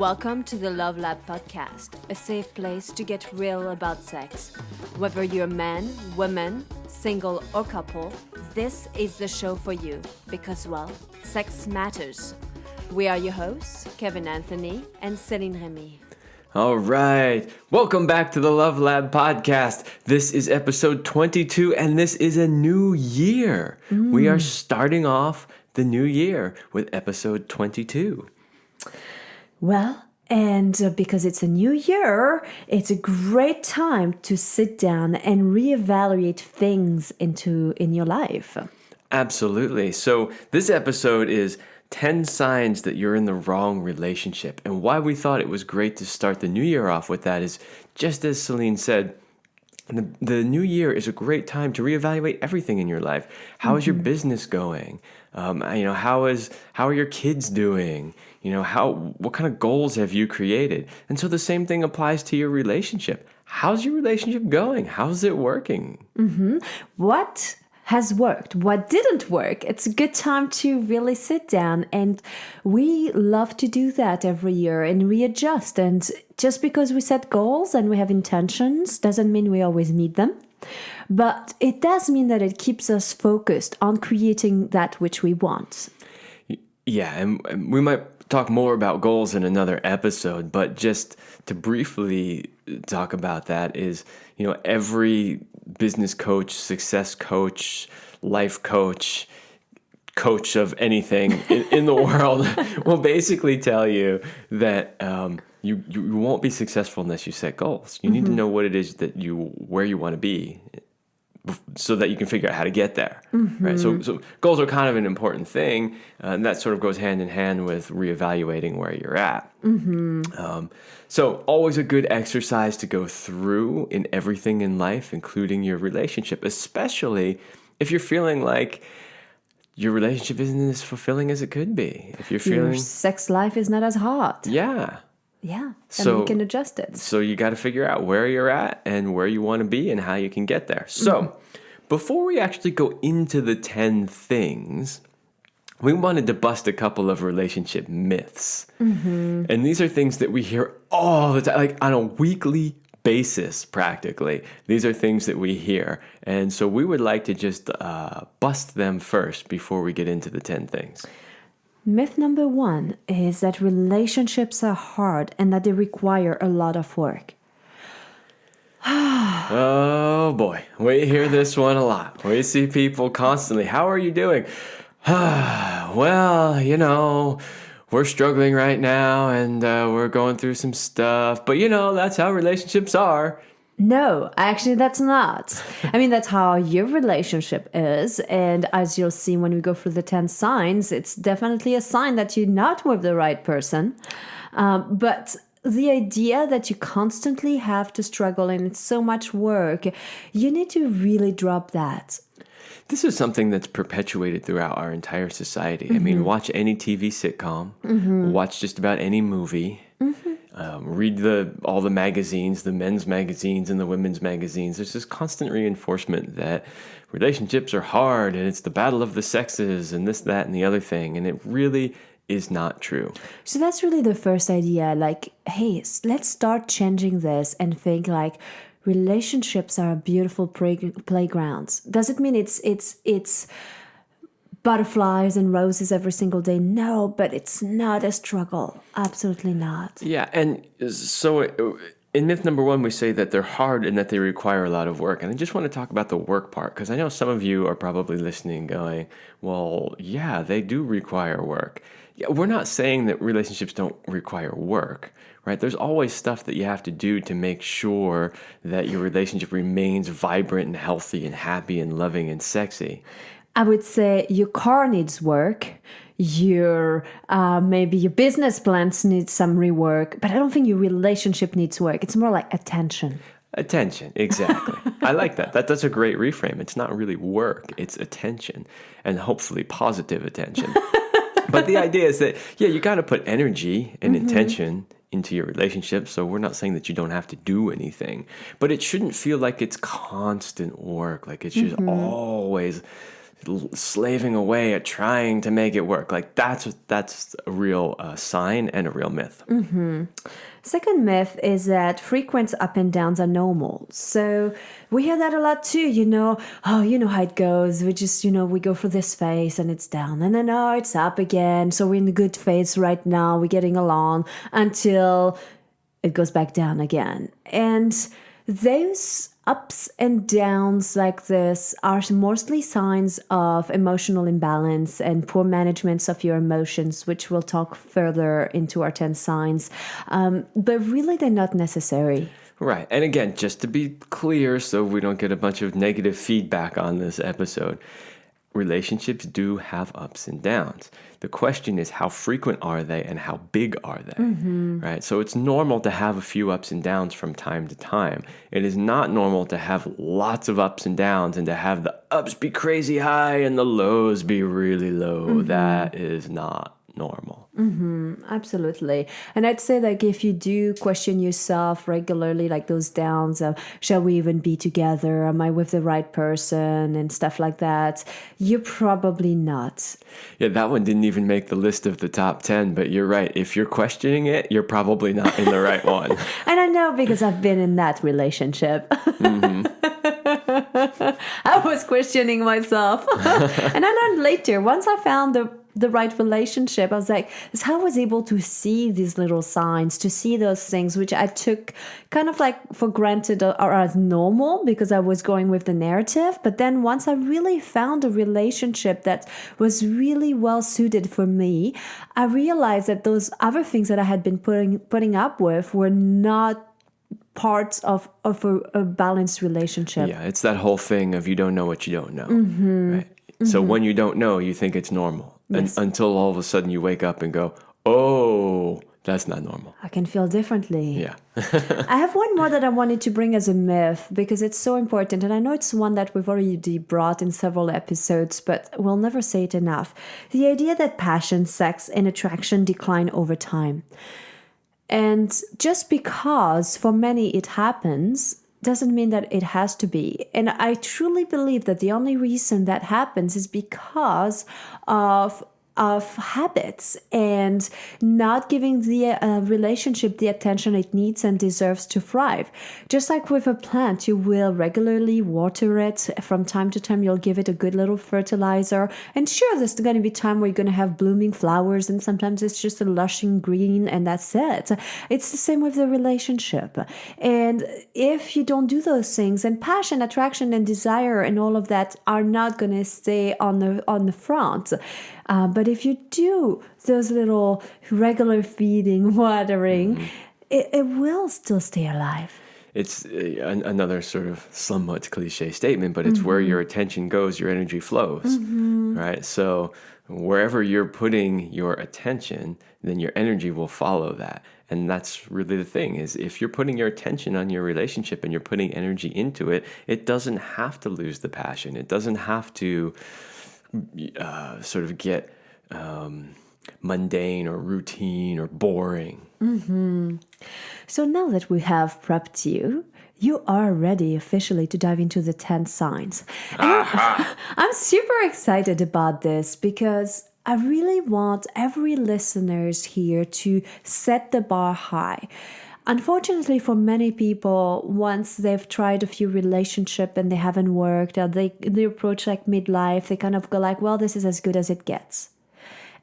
Welcome to the Love Lab podcast, a safe place to get real about sex. Whether you're a man, woman, single or couple, this is the show for you because, well, sex matters. We are your hosts, Kevin Anthony and Céline Remy. All right. Welcome back to the Love Lab podcast. This is episode 22 and this is a new year. We are starting off the new year with episode 22. Well, and because it's a new year, it's a great time to sit down and reevaluate things in your life. Absolutely. So this episode is 10 signs that you're in the wrong relationship. And why we thought it was great to start the new year off with that is, just as Celine said, the new year is a great time to reevaluate everything in your life. How is your business going? How are your kids doing? What kind of goals have you created? And so the same thing applies to your relationship. How's your relationship going? How's it working? What has worked? What didn't work? It's a good time to really sit down, and we love to do that every year and readjust. And just because we set goals and we have intentions doesn't mean we always meet them. But it does mean that it keeps us focused on creating that which we want. Yeah, and we might talk more about goals in another episode, but just to briefly talk about that is, every business coach, success coach, life coach of anything in the world will basically tell you that you won't be successful unless you set goals. You need to know what it is where you want to be, so that you can figure out how to get there, right? So goals are kind of an important thing, and that sort of goes hand in hand with reevaluating where you're at. So always a good exercise to go through in everything in life, including your relationship, especially if you're feeling like your relationship isn't as fulfilling as it could be. If you're feeling your sex life is not as hot. Yeah. Yeah, So and we can adjust it. So you got to figure out where you're at and where you want to be and how you can get there. So before we actually go into the 10 things, we wanted to bust a couple of relationship myths. And these are things that we hear all the time, like on a weekly basis, practically. These are things that we hear. And so we would like to just bust them first before we get into the 10 things. Myth number 1 is that relationships are hard and that they require a lot of work. Oh boy, we hear this one a lot. We see people constantly, how are you doing? Well, we're struggling right now and we're going through some stuff. But that's how relationships are. No, actually, that's not. I mean, that's how your relationship is. And as you'll see when we go through the 10 signs, it's definitely a sign that you're not with the right person. But the idea that you constantly have to struggle and it's so much work, you need to really drop that. This is something that's perpetuated throughout our entire society. I mean, watch any TV sitcom, watch just about any movie. Read all the magazines, the men's magazines and the women's magazines. There's this constant reinforcement that relationships are hard and it's the battle of the sexes and this, that, and the other thing. And it really is not true. So that's really the first idea. Like, hey, let's start changing this and think like relationships are beautiful playgrounds. Does it mean it's butterflies and roses every single day? No, but it's not a struggle. Absolutely not. Yeah, and so in myth number 1, we say that they're hard and that they require a lot of work. And I just want to talk about the work part, because I know some of you are probably listening going, well, yeah, they do require work. Yeah, we're not saying that relationships don't require work, right? There's always stuff that you have to do to make sure that your relationship remains vibrant and healthy and happy and loving and sexy. I would say your car needs work. Maybe your business plans need some rework, but I don't think your relationship needs work. It's more like attention. Attention, exactly. I like that. That's a great reframe. It's not really work, it's attention, and hopefully positive attention. But the idea is that, you got to put energy and intention into your relationship. So we're not saying that you don't have to do anything, but it shouldn't feel like it's constant work. Like it's just always slaving away at trying to make it work. Like that's a real sign and a real myth. Second myth is that frequent up and downs are normal. So we hear that a lot too, oh, you know how it goes. We just, we go through this phase and it's down and then, oh, it's up again. So we're in the good phase right now. We're getting along until it goes back down again. And those ups and downs like this are mostly signs of emotional imbalance and poor management of your emotions, which we'll talk further into our 10 signs. But really, they're not necessary. Right. And again, just to be clear, so we don't get a bunch of negative feedback on this episode, relationships do have ups and downs. The question is, how frequent are they and how big are they? Right? So it's normal to have a few ups and downs from time to time. It is not normal to have lots of ups and downs and to have the ups be crazy high and the lows be really low. That is not normal. Absolutely. And I'd say like if you do question yourself regularly, like those downs of shall we even be together? Am I with the right person? And stuff like that, you're probably not. Yeah, that one didn't even make the list of the top 10, but you're right. If you're questioning it, you're probably not in the right one. And I know because I've been in that relationship. I was questioning myself. And I learned later, once I found the right relationship, I was like, it's how I was able to see these little signs, to see those things, which I took kind of like for granted or as normal because I was going with the narrative. But then once I really found a relationship that was really well suited for me, I realized that those other things that I had been putting up with were not parts of a balanced relationship. Yeah, it's that whole thing of you don't know what you don't know, right? So when you don't know, you think it's normal. Yes. Until all of a sudden you wake up and go, oh, that's not normal. I can feel differently. Yeah. I have one more that I wanted to bring as a myth because it's so important. And I know it's one that we've already brought in several episodes, but we'll never say it enough. The idea that passion, sex, and attraction decline over time. And just because for many it happens doesn't mean that it has to be. And I truly believe that the only reason that happens is because of habits and not giving the relationship the attention it needs and deserves to thrive. Just like with a plant, you will regularly water it. From time to time, you'll give it a good little fertilizer. And sure, there's going to be time where you're going to have blooming flowers, and sometimes it's just a lushing green, and that's it. It's the same with the relationship. And if you don't do those things, and passion, attraction, and desire, and all of that are not going to stay on the front. But if you do those little regular feeding, watering, it will still stay alive. It's another sort of somewhat cliche statement, but it's where your attention goes, your energy flows, right? So wherever you're putting your attention, then your energy will follow that. And that's really the thing, is if you're putting your attention on your relationship and you're putting energy into it, it doesn't have to lose the passion. It doesn't have to sort of get mundane or routine or boring. So now that we have prepped you, you are ready officially to dive into the 10 signs. And I'm super excited about this because I really want every listeners here to set the bar high. Unfortunately, for many people, once they've tried a few relationships and they haven't worked, or they approach like midlife, they kind of go like, well, this is as good as it gets.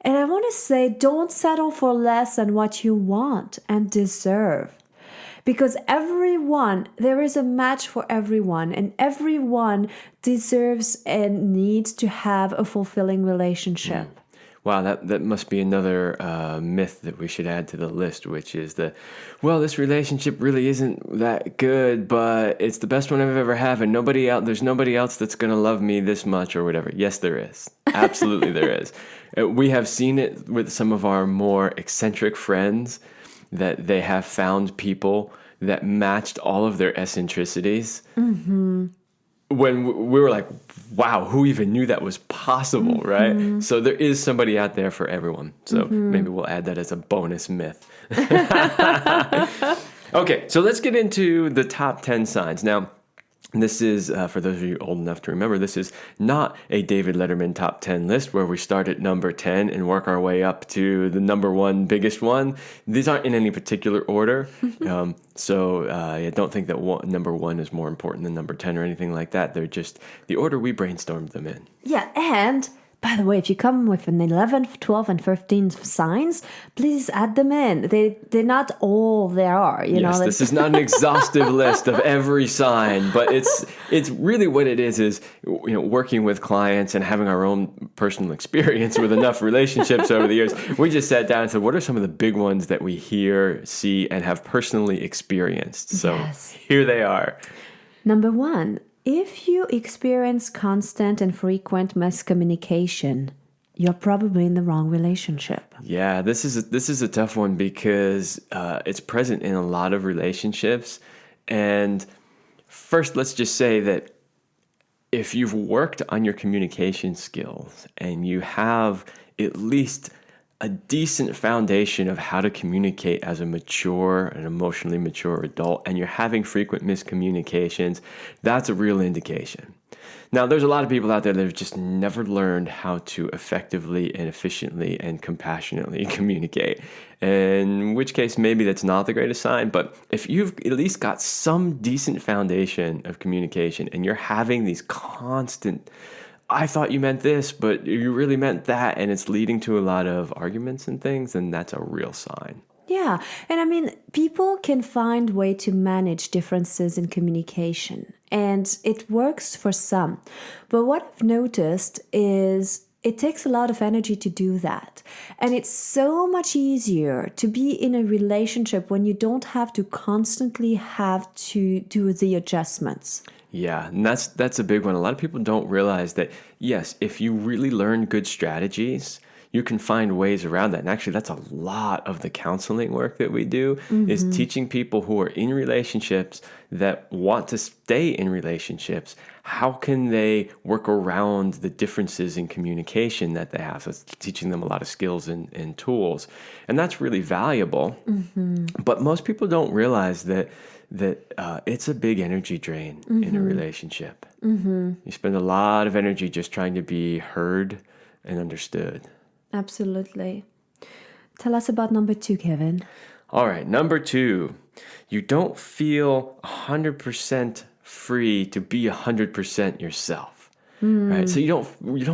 And I want to say, don't settle for less than what you want and deserve. Because there is a match for everyone, and everyone deserves and needs to have a fulfilling relationship. Wow, that must be another myth that we should add to the list, which is well, this relationship really isn't that good, but it's the best one I've ever had, and there's nobody else that's going to love me this much or whatever. Yes, there is. Absolutely there is. We have seen it with some of our more eccentric friends, that they have found people that matched all of their eccentricities. When we were like, wow, who even knew that was possible, right? So there is somebody out there for everyone. So maybe we'll add that as a bonus myth. Okay, so let's get into the top 10 signs. Now, This is, for those of you old enough to remember, this is not a David Letterman top 10 list where we start at number 10 and work our way up to the number one biggest one. These aren't in any particular order. So don't think that number one is more important than number 10 or anything like that. They're just the order we brainstormed them in. Yeah, and by the way, if you come with an 11th, 12th, and 15th signs, please add them in. They're not all there are. Yes, this is not an exhaustive list of every sign, but it's really what it is working with clients and having our own personal experience with enough relationships over the years. We just sat down and said, what are some of the big ones that we hear, see, and have personally experienced? So Here they are. Number 1. If you experience constant and frequent miscommunication, you're probably in the wrong relationship. Yeah, this is a tough one because it's present in a lot of relationships. And first, let's just say that if you've worked on your communication skills and you have at least a decent foundation of how to communicate as a mature and emotionally mature adult, and you're having frequent miscommunications, that's a real indication. Now, there's a lot of people out there that have just never learned how to effectively and efficiently and compassionately communicate, in which case maybe that's not the greatest sign. But if you've at least got some decent foundation of communication and you're having these constant I thought you meant this, but you really meant that, and it's leading to a lot of arguments and things, then that's a real sign. Yeah, and I mean, people can find a way to manage differences in communication, and it works for some. But what I've noticed is it takes a lot of energy to do that. And it's so much easier to be in a relationship when you don't have to constantly have to do the adjustments. Yeah, and that's a big one. A lot of people don't realize that, yes, if you really learn good strategies, you can find ways around that. And actually, that's a lot of the counseling work that we do is teaching people who are in relationships that want to stay in relationships, how can they work around the differences in communication that they have. So it's teaching them a lot of skills and tools. And that's really valuable. But most people don't realize that it's a big energy drain in a relationship. You spend a lot of energy just trying to be heard and understood. Absolutely. Tell us about number 2, Kevin. All right, number 2, you don't feel 100% free to be 100% yourself. Right? So you don't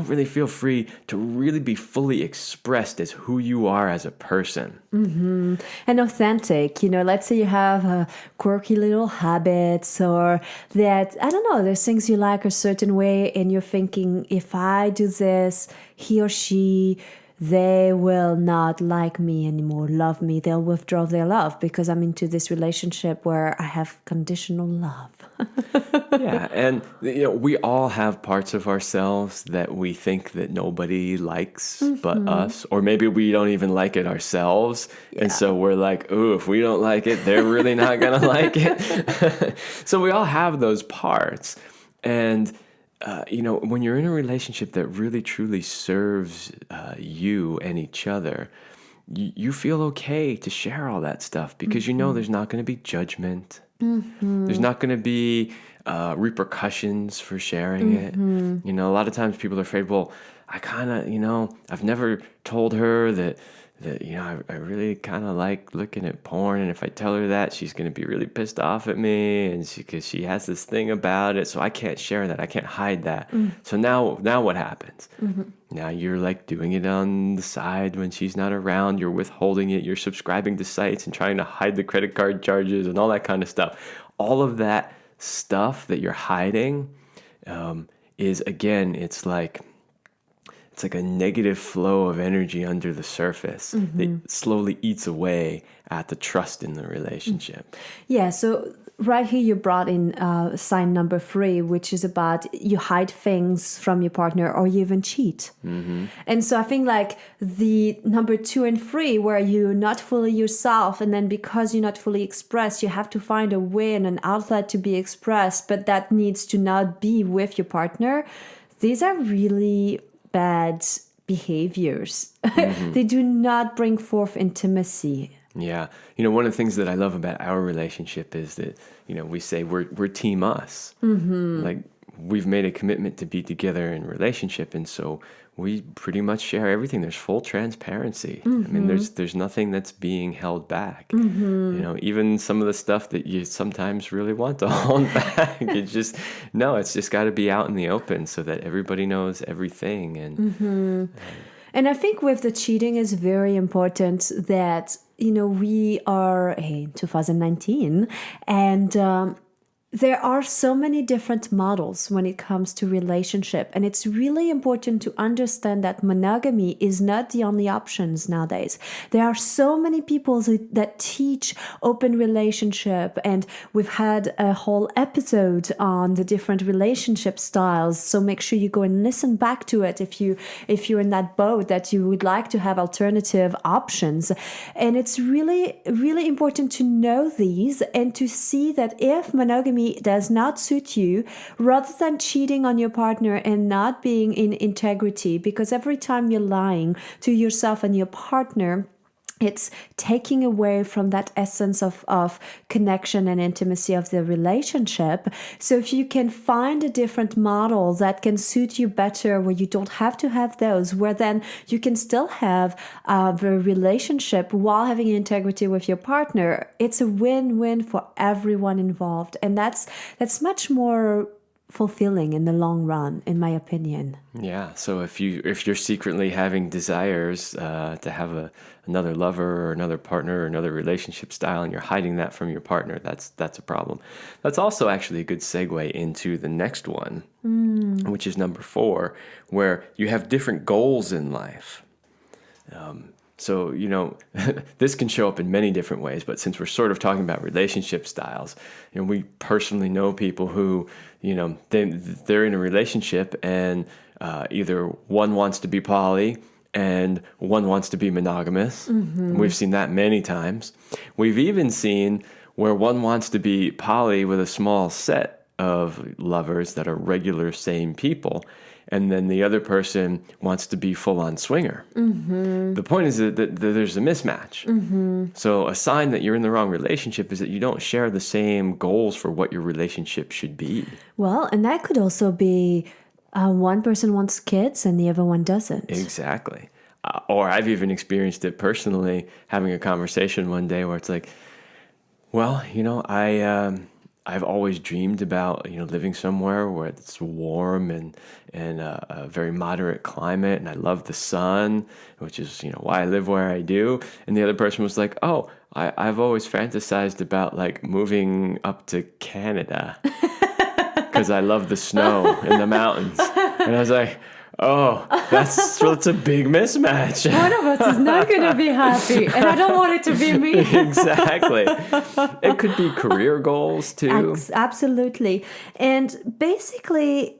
really feel free to really be fully expressed as who you are as a person. And authentic, let's say you have quirky little habits or that, I don't know, there's things you like a certain way and you're thinking, if I do this, he or she, they will not like me anymore, love me. They'll withdraw their love because I'm into this relationship where I have conditional love. Yeah, and we all have parts of ourselves that we think that nobody likes but us, or maybe we don't even like it ourselves. Yeah. And so we're like, ooh, if we don't like it, they're really not going to like it. So we all have those parts. And when you're in a relationship that really truly serves you and each other, you feel okay to share all that stuff because there's not going to be judgment. There's not going to be repercussions for sharing it. A lot of times people are afraid, well, I kind of, I've never told her that I really kind of like looking at porn, and if I tell her that, she's going to be really pissed off at me, and because she has this thing about it, so I can't share that, I can't hide that. So now what happens? Now you're like doing it on the side when she's not around, you're withholding it, you're subscribing to sites and trying to hide the credit card charges and all that kind of stuff. All of that stuff that you're hiding is, again, it's like a negative flow of energy under the surface that slowly eats away at the trust in the relationship. Yeah, so right here you brought in sign number 3, which is about you hide things from your partner or you even cheat. And so I think like the number 2 and 3 where you're not fully yourself, and then because you're not fully expressed, you have to find a way and an outlet to be expressed, but that needs to not be with your partner. These are really bad behaviors. They do not bring forth intimacy. Yeah. One of the things that I love about our relationship is that, we say we're team us. Like we've made a commitment to be together in a relationship. And so we pretty much share everything. There's full transparency. I mean, there's nothing that's being held back. Even some of the stuff that you sometimes really want to hold back. It's just got to be out in the open so that everybody knows everything. And I think with the cheating is very important that, we are in 2019 and there are so many different models when it comes to relationship. And it's really important to understand that monogamy is not the only options nowadays. There are so many people that teach open relationship. And we've had a whole episode on the different relationship styles. So make sure you go and listen back to it if you're in that boat that you would like to have alternative options. And it's really, really important to know these and to see that if monogamy does not suit you, rather than cheating on your partner and not being in integrity, because every time you're lying to yourself and your partner, it's taking away from that essence of connection and intimacy of the relationship. So if you can find a different model that can suit you better, where you don't have to have those, where then you can still have the relationship while having integrity with your partner, it's a win-win for everyone involved. And that's much more fulfilling in the long run, in my opinion. Yeah. So if you're secretly having desires to have another lover or another partner or another relationship style, and you're hiding that from your partner, that's a problem. That's also actually a good segue into the next one, which is number 4, where you have different goals in life. So, this can show up in many different ways, but since we're sort of talking about relationship styles, we personally know people who, they're in a relationship and either one wants to be poly and one wants to be monogamous. We've seen that many times. We've even seen where one wants to be poly with a small set of lovers that are regular same people, and then the other person wants to be full-on swinger. The point is that there's a mismatch. So a sign that you're in the wrong relationship is that you don't share the same goals for what your relationship should be. Well, and that could also be one person wants kids and the other one doesn't. Exactly. Or I've even experienced it personally, having a conversation one day where it's like, well, I've always dreamed about, living somewhere where it's warm and a very moderate climate, and I love the sun, which is, why I live where I do. And the other person was like, oh, I've always fantasized about like moving up to Canada because I love the snow and the mountains. And I was like, oh, that's a big mismatch. One of us is not going to be happy, and I don't want it to be me. Exactly. It could be career goals too. Absolutely. And basically,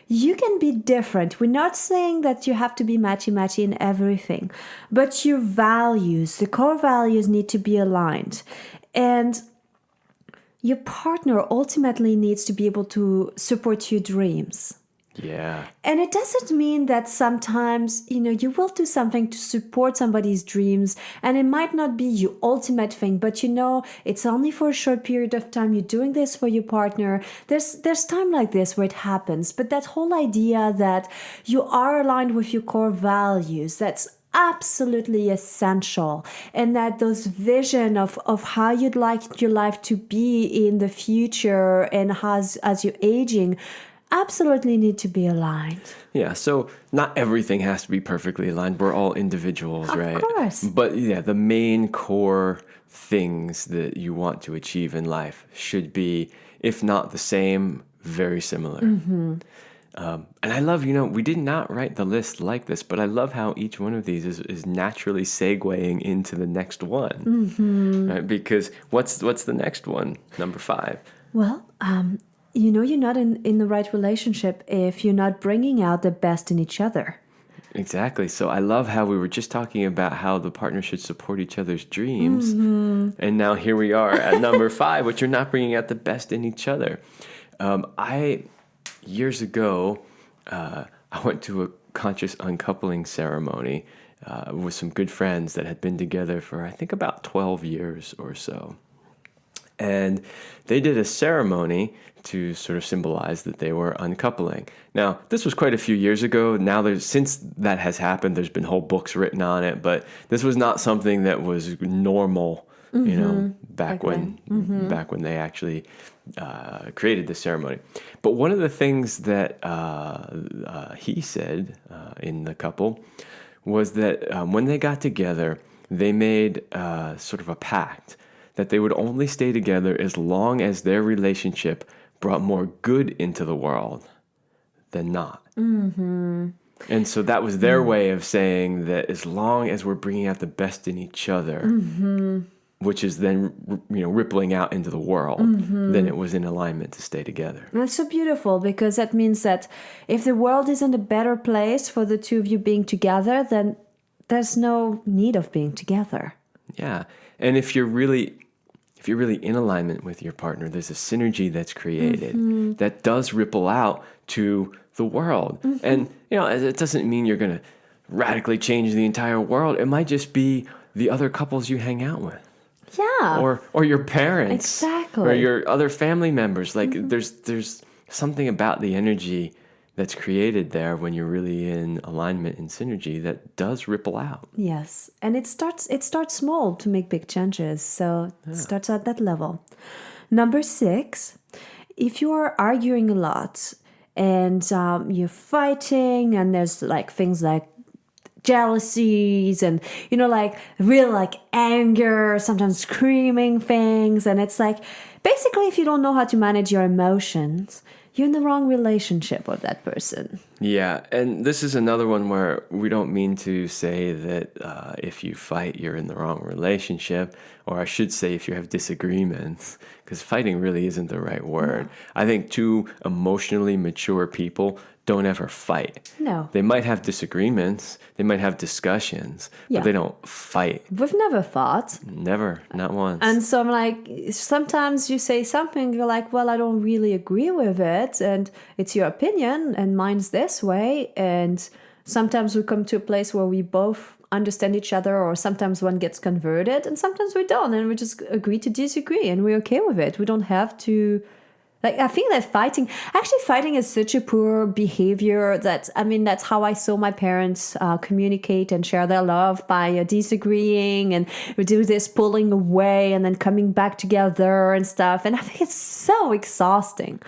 you can be different. We're not saying that you have to be matchy-matchy in everything, but your values, the core values need to be aligned. And your partner ultimately needs to be able to support your dreams. Yeah. And it doesn't mean that sometimes, you will do something to support somebody's dreams and it might not be your ultimate thing, but it's only for a short period of time. You're doing this for your partner. There's time like this where it happens. But that whole idea that you are aligned with your core values, that's absolutely essential. And that those vision of how you'd like your life to be in the future and as you're aging absolutely need to be aligned. Yeah, so not everything has to be perfectly aligned. We're all individuals, right? Of course. But yeah, the main core things that you want to achieve in life should be, if not the same, very similar. And I love, we did not write the list like this, but I love how each one of these is naturally segueing into the next one. Right? Because what's the next one? Number 5. Well, you're not in the right relationship if you're not bringing out the best in each other. Exactly. So I love how we were just talking about how the partner should support each other's dreams. And now here we are at number 5, which you're not bringing out the best in each other. Years ago, I went to a conscious uncoupling ceremony with some good friends that had been together for, I think, about 12 years or so. And they did a ceremony to sort of symbolize that they were uncoupling. Now, this was quite a few years ago. Now, since that has happened, there's been whole books written on it. But this was not something that was normal, back when they actually created the ceremony. But one of the things that he said in the couple was that when they got together, they made sort of a pact that they would only stay together as long as their relationship brought more good into the world than not. And so that was their way of saying that as long as we're bringing out the best in each other, which is then rippling out into the world, then it was in alignment to stay together. That's so beautiful, because that means that if the world isn't a better place for the two of you being together, then there's no need of being together. Yeah. And if you're really in alignment with your partner, there's a synergy that's created that does ripple out to the world. And, it doesn't mean you're going to radically change the entire world. It might just be the other couples you hang out with. Yeah. Or your parents. Exactly. Or your other family members. Like there's something about the energy that's created there when you're really in alignment and synergy that does ripple out. Yes. And it starts small to make big changes. So it starts at that level. Number 6, if you are arguing a lot and you're fighting and there's like things like jealousies and real anger, sometimes screaming things, and it's like basically if you don't know how to manage your emotions, you're in the wrong relationship with that person. Yeah, and this is another one where we don't mean to say that if you fight, you're in the wrong relationship, or I should say if you have disagreements, because fighting really isn't the right word. I think two emotionally mature people don't ever fight. No. They might have disagreements, they might have discussions, but they don't fight. We've never fought. Never, not once. And so I'm like, sometimes you say something, you're like, well, I don't really agree with it, and it's your opinion, and mine's this way. And sometimes we come to a place where we both understand each other, or sometimes one gets converted, and sometimes we don't, and we just agree to disagree, and we're okay with it. We don't have to... I think that fighting is such a poor behavior that's how I saw my parents communicate and share their love, by disagreeing, and we do this pulling away and then coming back together and stuff. And I think it's so exhausting.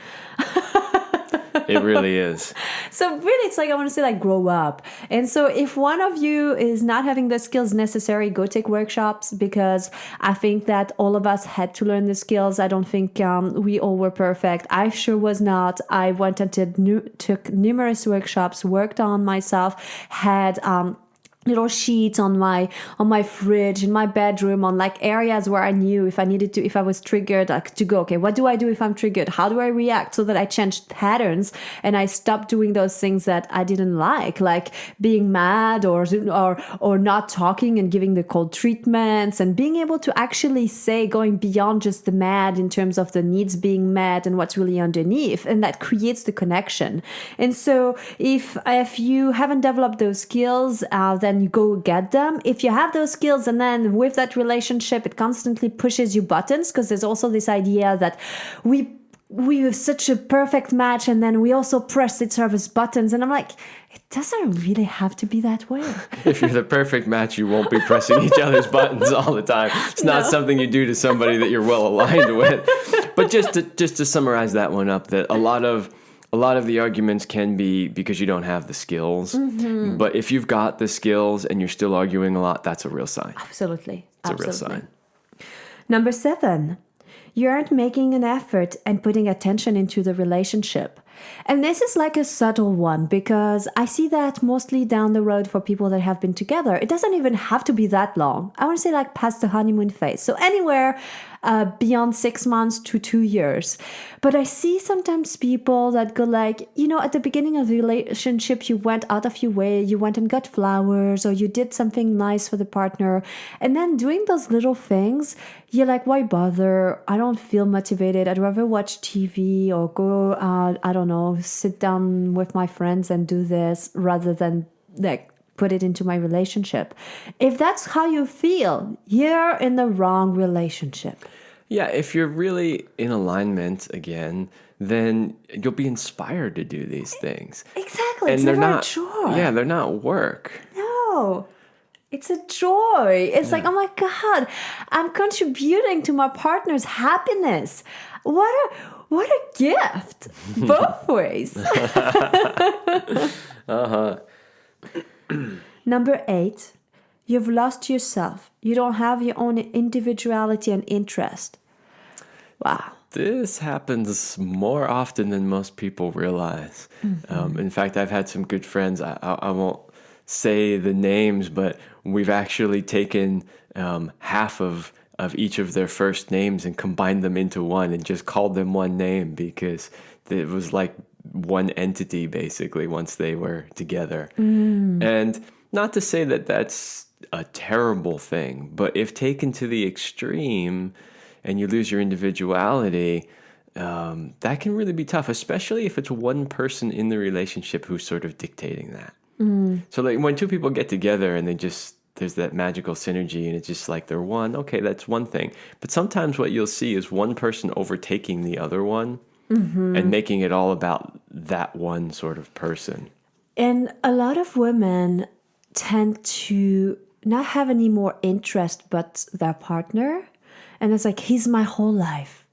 It really is. So really, it's like, I want to say, grow up. And so if one of you is not having the skills necessary, go take workshops, because I think that all of us had to learn the skills. I don't think we all were perfect. I sure was not. I went and took numerous workshops, worked on myself, had... little sheets on my fridge in my bedroom, on areas where I knew if I was triggered, to go, okay, what do I do if I'm triggered? How do I react? So that I changed patterns and I stopped doing those things that I didn't like being mad or not talking and giving the cold treatments, and being able to actually say, going beyond just the mad in terms of the needs being met and what's really underneath, and that creates the connection. And so if you haven't developed those skills, then you go get them. If you have those skills, and then with that relationship, it constantly pushes you buttons, because there's also this idea that we have such a perfect match, and then we also press each other's buttons. And I'm like, it doesn't really have to be that way. If you're the perfect match, you won't be pressing each other's buttons all the time. It's not something you do to somebody that you're well aligned with. But just to summarize that one up, that a lot of the arguments can be because you don't have the skills. But if you've got the skills and you're still arguing a lot, that's a real sign. Absolutely. It's a real sign. Number 7, you aren't making an effort and putting attention into the relationship. And this is a subtle one, because I see that mostly down the road for people that have been together. It doesn't even have to be that long. I want to say past the honeymoon phase. So anywhere beyond 6 months to 2 years. But I see sometimes people that go at the beginning of the relationship, you went out of your way, you went and got flowers, or you did something nice for the partner. And then doing those little things, you're like, why bother? I don't feel motivated. I'd rather watch TV or go, sit down with my friends and do this, rather than put it into my relationship. If that's how you feel, you're in the wrong relationship. Yeah, if you're really in alignment again, then you'll be inspired to do these things. Exactly. And It's they're never not a chore. Yeah, they're not work. No. It's a joy. It's like, oh my God, I'm contributing to my partner's happiness. What a gift. Both ways. Number 8, you've lost yourself. You don't have your own individuality and interest. Wow. This happens more often than most people realize. In fact, I've had some good friends. I won't say the names, but we've actually taken half of each of their first names and combined them into one and just called them one name because it was like one entity basically once they were together. And not to say that that's a terrible thing, but if taken to the extreme and you lose your individuality, that can really be tough, especially if it's one person in the relationship who's sort of dictating that. So like when two people get together and there's that magical synergy and it's just like they're one, okay, that's one thing. But sometimes what you'll see is one person overtaking the other one and making it all about that one sort of person. And a lot of women tend to not have any more interest but their partner. And it's like, he's my whole life.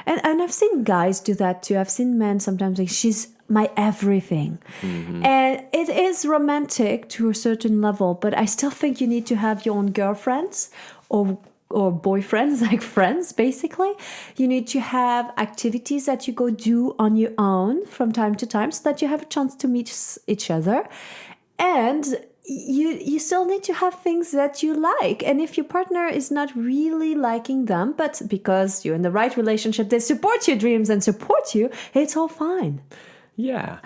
And I've seen guys do that too. I've seen men sometimes like, she's my everything. And it is romantic to a certain level, but I still think you need to have your own girlfriends or boyfriends, like friends, basically. You need to have activities that you go do on your own from time to time so that you have a chance to meet each other. And you still need to have things that you like. And if your partner is not really liking them, but because you're in the right relationship, they support your dreams and support you, it's all fine. Yeah.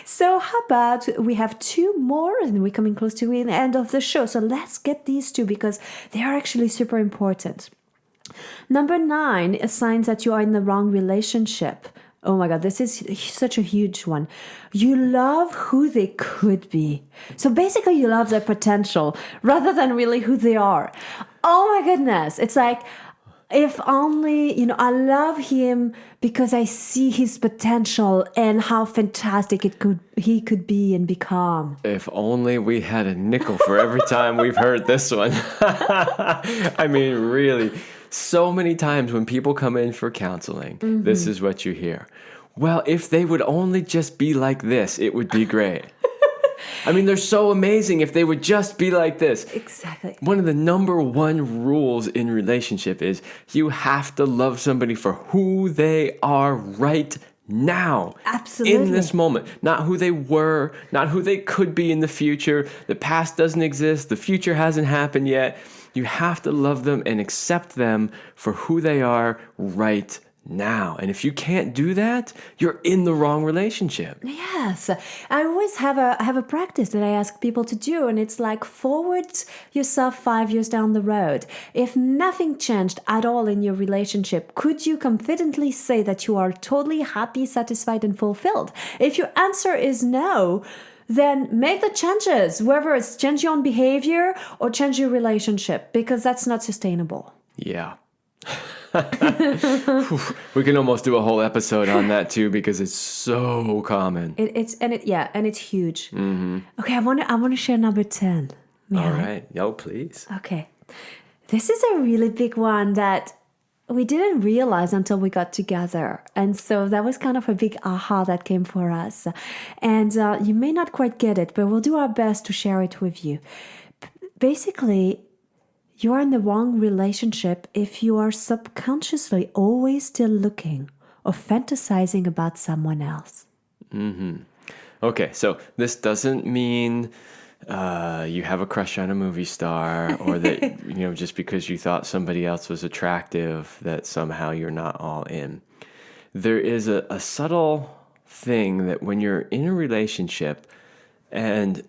So how about we have 2 more and we're coming close to the end of the show. So let's get these 2 because they are actually super important. Number 9 is signs that you are in the wrong relationship. Oh my God, this is such a huge one. You love who they could be. So basically you love their potential rather than really who they are. Oh my goodness. It's like, if only, I love him because I see his potential and how fantastic he could be and become. If only we had a nickel for every time we've heard this one. I mean, really, so many times when people come in for counseling, this is what you hear. Well, if they would only just be like this, it would be great. I mean, they're so amazing if they would just be like this. Exactly. One of the number 1 rules in relationship is you have to love somebody for who they are right now. Absolutely. In this moment. Not who they were, not who they could be in the future. The past doesn't exist. The future hasn't happened yet. You have to love them and accept them for who they are right now. And if you can't do that, you're in the wrong relationship. Yes. I always have a practice that I ask people to do, and it's like forward yourself 5 years down the road. If nothing changed at all in your relationship, could you confidently say that you are totally happy, satisfied, and fulfilled? If your answer is no, then make the changes, whether it's change your own behavior or change your relationship, because that's not sustainable. Yeah. We can almost do a whole episode on that too because it's so common. It's huge. Okay, I want to share number 10. All right. Yo, please. Okay. This is a really big one that we didn't realize until we got together. And so that was kind of a big aha that came for us. And you may not quite get it, but we'll do our best to share it with you. Basically, you are in the wrong relationship if you are subconsciously always still looking or fantasizing about someone else. Okay, so this doesn't mean you have a crush on a movie star or that, just because you thought somebody else was attractive, that somehow you're not all in. There is a subtle thing that when you're in a relationship and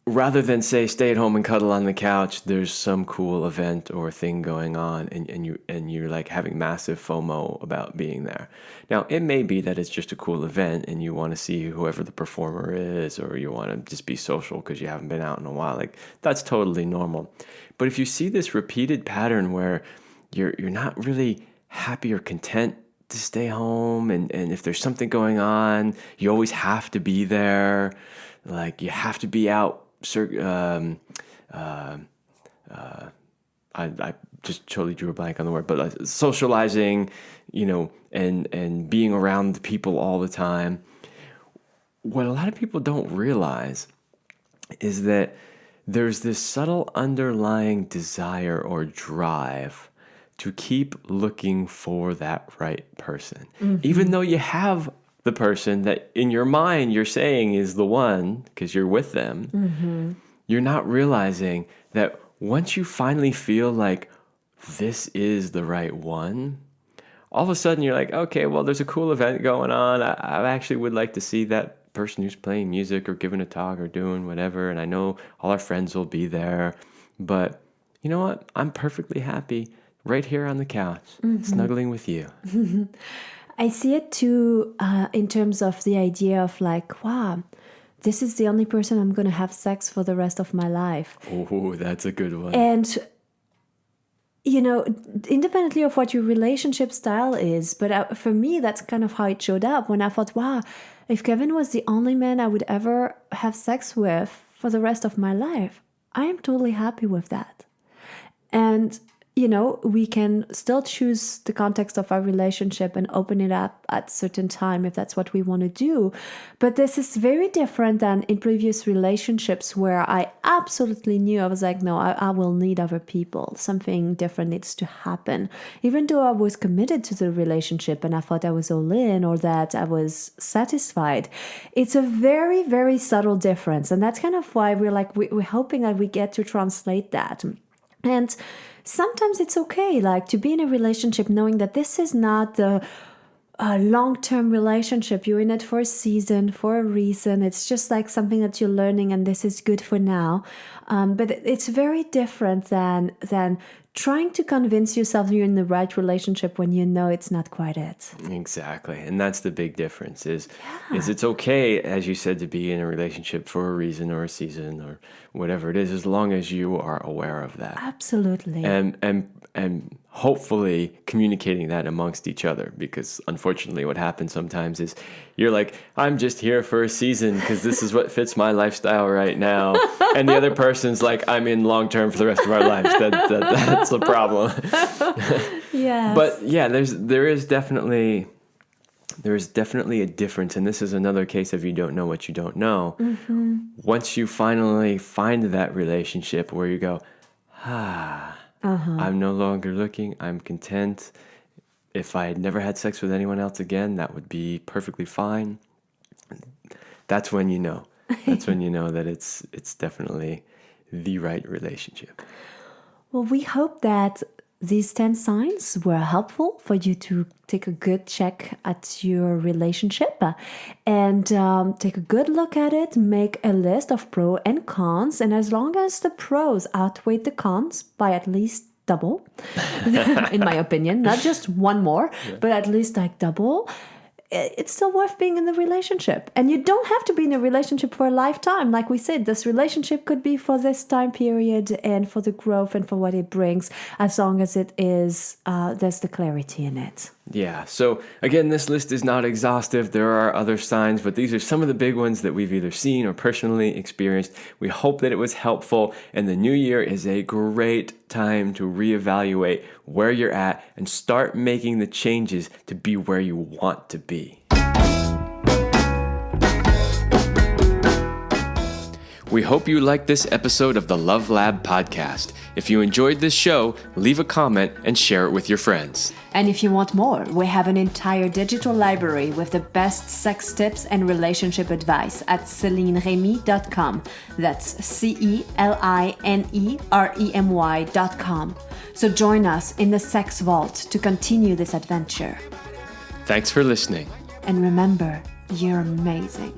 rather than say stay at home and cuddle on the couch, there's some cool event or thing going on, and you're like having massive FOMO about being there. Now, it may be that it's just a cool event and you want to see whoever the performer is, or you want to just be social because you haven't been out in a while. Like, that's totally normal. But if you see this repeated pattern where you're not really happy or content to stay home, and if there's something going on, you always have to be there. Like, you have to be out. I just totally drew a blank on the word, but socializing, and being around people all the time. What a lot of people don't realize is that there's this subtle underlying desire or drive to keep looking for that right person. Mm-hmm. Even though you have the person that in your mind you're saying is the one because you're with them, mm-hmm. You're not realizing that once you finally feel like this is the right one, all of a sudden you're like, okay, well, there's a cool event going on. I actually would like to see that person who's playing music or giving a talk or doing whatever, and I know all our friends will be there. But you know what? I'm perfectly happy right here on the couch, mm-hmm. snuggling with you. I see it too in terms of the idea of like, wow, this is the only person I'm going to have sex for the rest of my life. Oh, that's a good one. And, independently of what your relationship style is, but for me, that's kind of how it showed up when I thought, wow, if Kevin was the only man I would ever have sex with for the rest of my life, I am totally happy with that. And we can still choose the context of our relationship and open it up at a certain time if that's what we want to do. But this is very different than in previous relationships where I absolutely knew, I was like, no, I will need other people. Something different needs to happen. Even though I was committed to the relationship and I thought I was all in or that I was satisfied, it's a very, very subtle difference. And that's kind of why we're hoping that we get to translate that. And sometimes it's okay, like to be in a relationship knowing that this is not the long-term relationship. You're in it for a season, for a reason. It's just like something that you're learning and this is good for now. But it's very different than trying to convince yourself you're in the right relationship when you know it's not quite it. Exactly. And that's the big difference is it's okay, as you said, to be in a relationship for a reason or a season or whatever it is, as long as you are aware of that. Absolutely. And hopefully communicating that amongst each other, because unfortunately what happens sometimes is you're like, I'm just here for a season because this is what fits my lifestyle right now. And the other person's like, I'm in long term for the rest of our lives. That's a problem. Yes. But yeah, there is definitely a difference. And this is another case of you don't know what you don't know. Mm-hmm. Once you finally find that relationship where you go, I'm no longer looking. I'm content. If I had never had sex with anyone else again, that would be perfectly fine. That's when you know. That's when you know that it's definitely the right relationship. Well, we hope that these 10 signs were helpful for you to take a good check at your relationship and take a good look at it, make a list of pros and cons. And as long as the pros outweigh the cons by at least double, in my opinion, not just one more, but at least like double, it's still worth being in the relationship. And you don't have to be in a relationship for a lifetime. Like we said, this relationship could be for this time period and for the growth and for what it brings, as long as it is, there's the clarity in it. Yeah. So again, this list is not exhaustive. There are other signs, but these are some of the big ones that we've either seen or personally experienced. We hope that it was helpful, and the new year is a great time to reevaluate where you're at and start making the changes to be where you want to be. We hope you liked this episode of the Love Lab podcast. If you enjoyed this show, leave a comment and share it with your friends. And if you want more, we have an entire digital library with the best sex tips and relationship advice at CelineRemy.com. That's CelineRemy.com. So join us in the Sex Vault to continue this adventure. Thanks for listening. And remember, you're amazing.